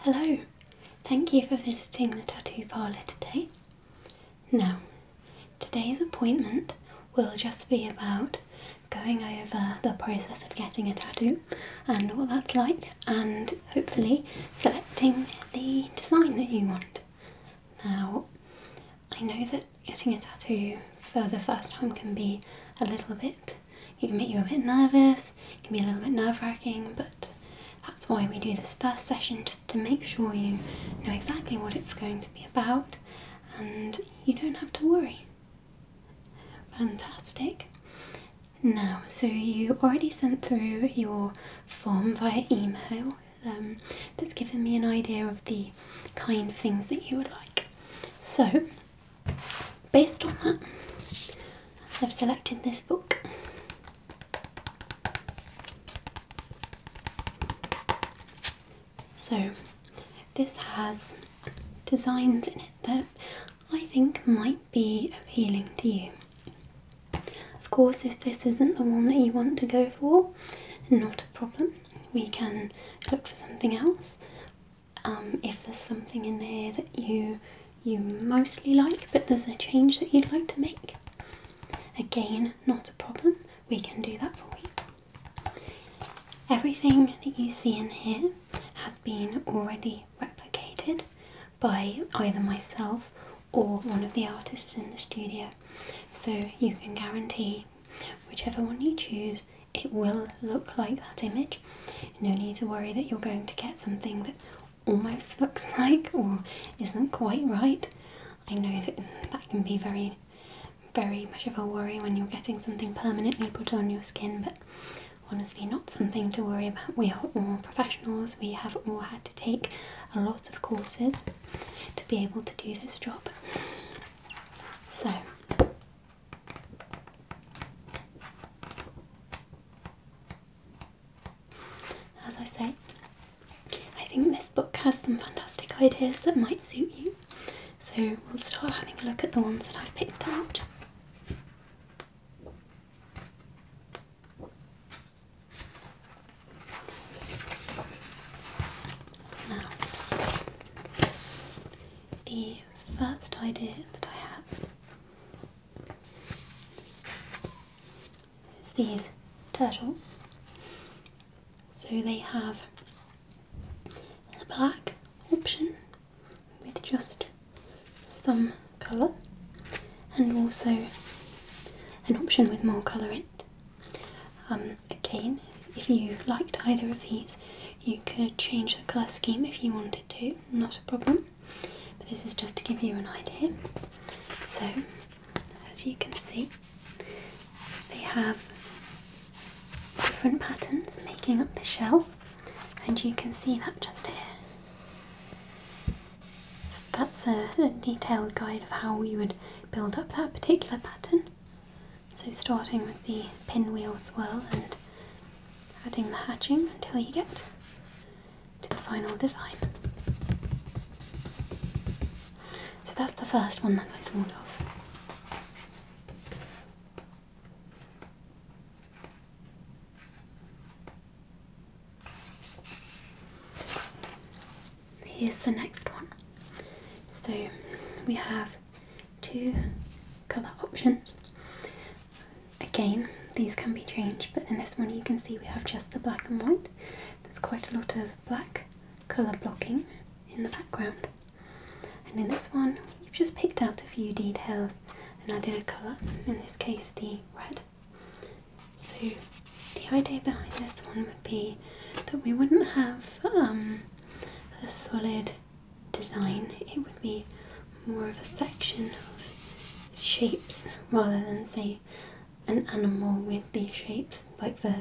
Hello, thank you for visiting the tattoo parlour today. Now, today's appointment will just be about going over the process of getting a tattoo and what that's like, and hopefully selecting the design that you want. Now, I know that getting a tattoo for the first time can be a little bit, it can make you a bit nervous, it can be a little bit nerve-wracking, but that's why we do this first session, just to make sure you know exactly what it's going to be about and you don't have to worry. Fantastic. Now, so you already sent through your form via email that's given me an idea of the kind of things that you would like. So, based on that, I've selected this book. So, this has designs in it that I think might be appealing to you. Of course, if this isn't the one that you want to go for, not a problem. We can look for something else. If there's something in here that you mostly like, but there's a change that you'd like to make, again, not a problem. We can do that for you. Everything that you see in here has been already replicated by either myself or one of the artists in the studio, so you can guarantee whichever one you choose, it will look like that image. No need to worry that you're going to get something that almost looks like or isn't quite right. I know that that can be very much of a worry when you're getting something permanently put on your skin, but honestly not something to worry about. We are all professionals, we have all had to take a lot of courses to be able to do this job. So, as I say, I think this book has some fantastic ideas that might suit you. So we'll start having a look at the ones that I've picked out. Now, the first idea that I have is these turtles. So they have a black option with just some colour, and also an option with more colour in it. Again, if you liked either of these, you could change the colour scheme if you wanted to, not a problem, but this is just to give you an idea. So, as you can see, they have different patterns making up the shell, and you can see that just here. That's a detailed guide of how we would build up that particular pattern. So starting with the pinwheel swirl and adding the hatching until you get to the final design. So that's the first one that I thought of. Here's the next one. So we have two colour options. Again, these can be changed, but in this one you can see we have just the black and white. There's quite a lot of black colour blocking in the background. And in this one, we've just picked out a few details and added a colour, in this case the red. So the idea behind this one would be that we wouldn't have a solid design, it would be more of a section of shapes rather than, say, an animal with these shapes like the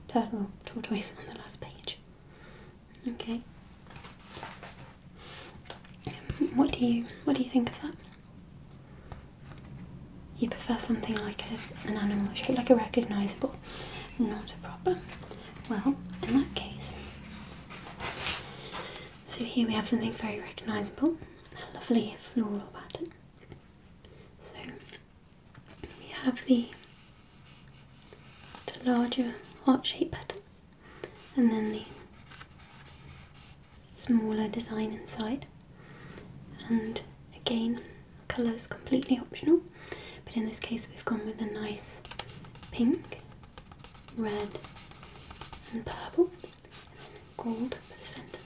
tortoise on the last page. Okay. What do you think of that? You prefer something like an animal shape, like a recognisable? Not a problem. Well, in that case, so here we have something very recognisable, a lovely floral pattern. So we have the larger heart-shaped pattern, and then the smaller design inside. And again, colour is completely optional, but in this case we've gone with a nice pink, red and purple, and gold for the centre,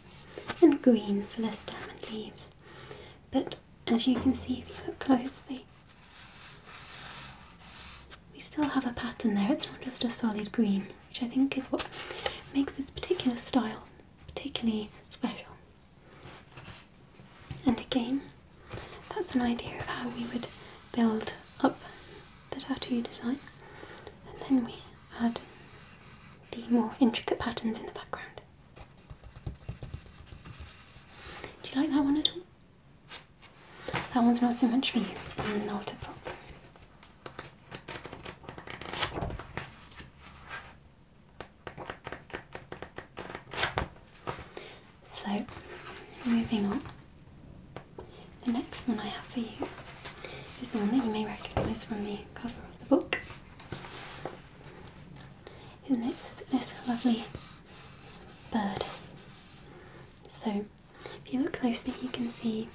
and green for the stem and leaves. But as you can see if you look closely, we still have a pattern there. It's not just a solid green, which I think is what makes this particular style particularly special. And again, that's an idea of how we would build up the tattoo design, and then we add the more intricate patterns in the background. Do you like that one at all? That one's not so much for you. Not a problem. So, moving on. The next one I have for you is the one that you may recognise from the cover of the book. Isn't it? This lovely bird. So, if you look closely, you can see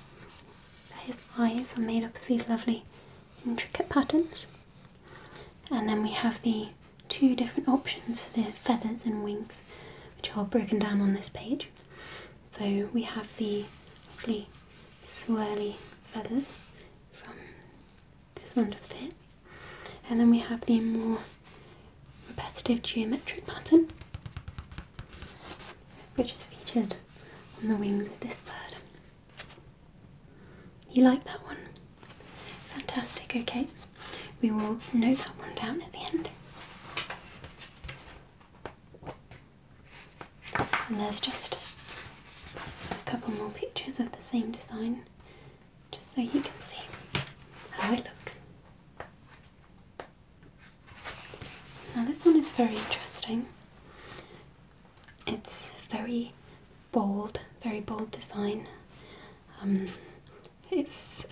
that his eyes are made up of these lovely intricate patterns. And then we have the two different options for the feathers and wings, which are broken down on this page. So we have the lovely swirly feathers from this one just here, and then we have the more repetitive geometric pattern, which is featured on the wings of this bird. You like that one? Fantastic, okay. We will note that one down at the end. And there's just a couple more pictures of the same design, just so you can see how it looks. Now this one is very interesting. It's very bold design.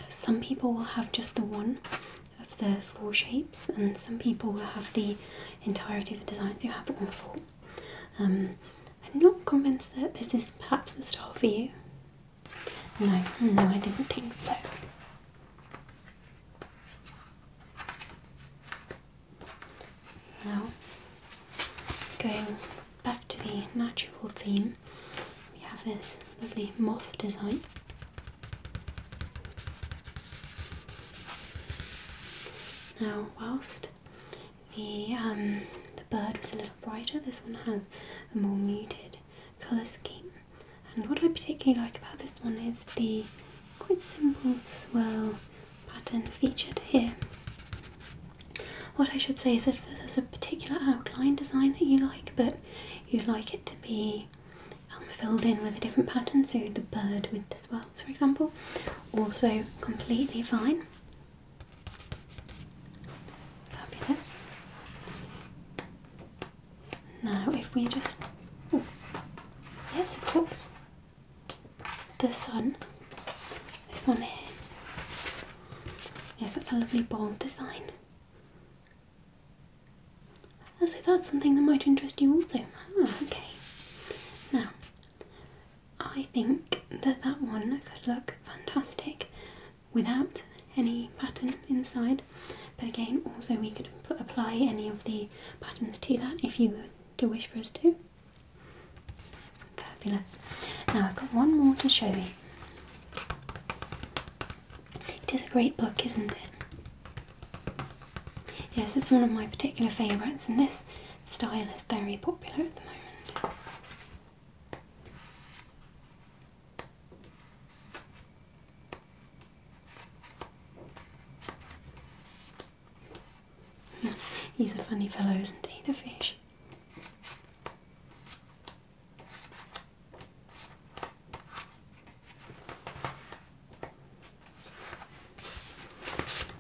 Some people will have just the one of the four shapes, and some people will have the entirety of the designs. You have all four. I'm not convinced that this is perhaps the style for you. No, I didn't think so. Now, going back to the natural theme, we have this lovely moth design. Now, whilst the bird was a little brighter, this one has a more muted colour scheme. And what I particularly like about this one is the quite simple swirl pattern featured here. What I should say is if there's a particular outline design that you like, but you'd like it to be filled in with a different pattern, so the bird with the swirls, for example, also completely fine. Fabulous. Now if we just... Oh, yes, of course. The sun. This one here. Yes, that's a lovely bold design. So that's something that might interest you also. Okay. Now, I think that one could look fantastic without any pattern inside. But again, also we could apply any of the patterns to that if you were to wish for us to. Fabulous. Now I've got one more to show you. It is a great book, isn't it? Yes, it's one of my particular favourites, and this style is very popular at the moment. He's a funny fellow, isn't he, the fish?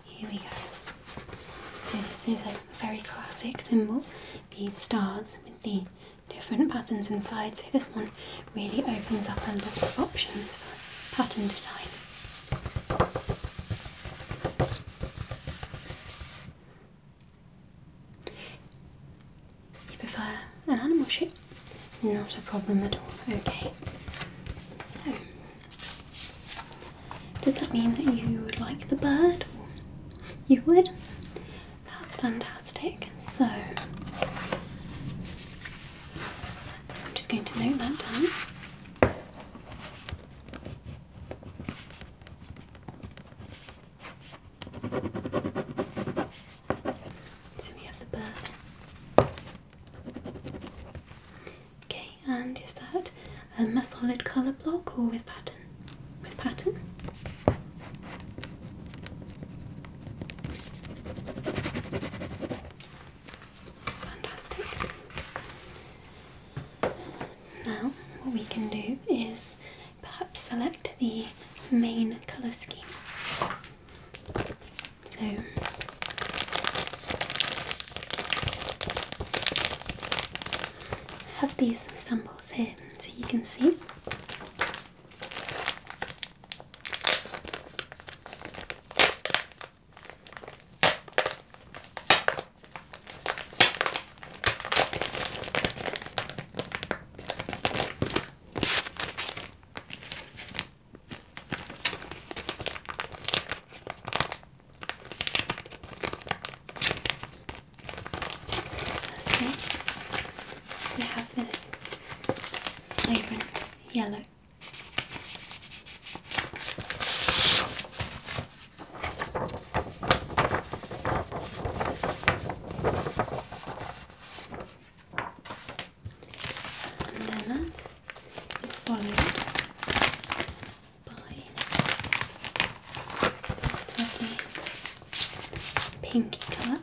Here we go. So this is a very classic symbol, these stars with the different patterns inside. So this one really opens up a lot of options for pattern design. You prefer an animal shape? Not a problem at all. Okay. Does that mean that you would like the bird? You would? That's fantastic. So, I'm just going to note that down. So we have the bird. Okay, and is that a solid colour block or with pattern? With pattern? Fantastic. Now, what we can do is perhaps select the main colour scheme. So, I have these samples here so you can see. We have this vibrant yellow. And then that is followed by this lovely pinky colour.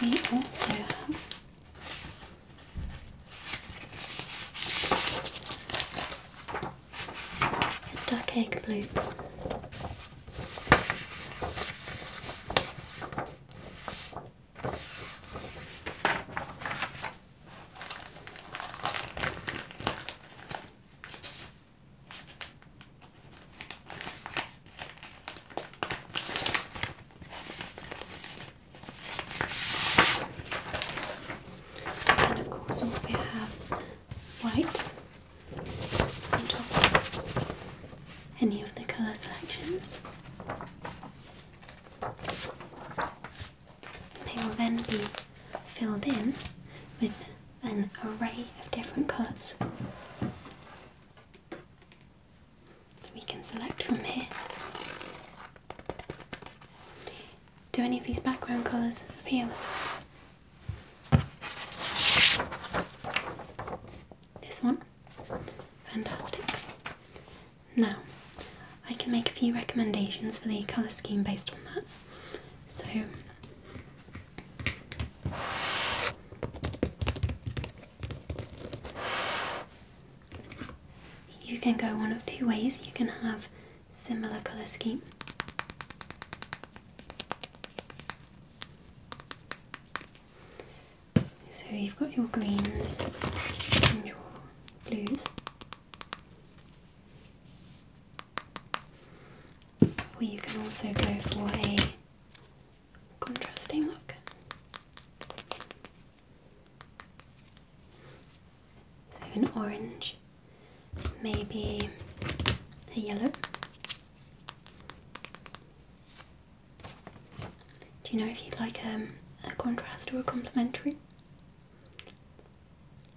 We also have a duck egg blue. And of course also have white on top of any of the colour selections. They will then be filled in with an array of different colours that we can select from here. Do any of these background colours appeal at all? This one? Fantastic. Now, I can make a few recommendations for the colour scheme based on that. So, you can go one of two ways. You can have similar colour scheme. So you've got your greens and your blues. Or you can also go for a contrasting look. So an orange, maybe a yellow. Do you know if you'd like a contrast or a complementary?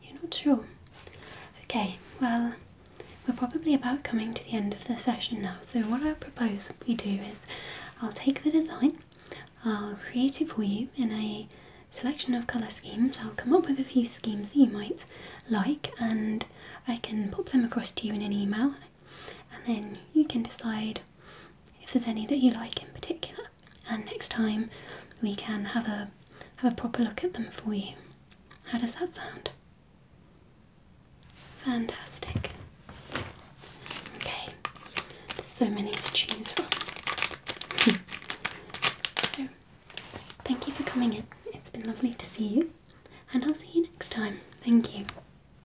You're not sure? Okay, well, we're probably about coming to the end of the session now, so what I propose we do is I'll take the design, I'll create it for you in a selection of colour schemes. I'll come up with a few schemes that you might like and I can pop them across to you in an email, and then you can decide if there's any that you like in particular, and next time we can have a proper look at them for you. How does that sound? Fantastic. Okay, so many to choose from. So, thank you for coming in. It's been lovely to see you.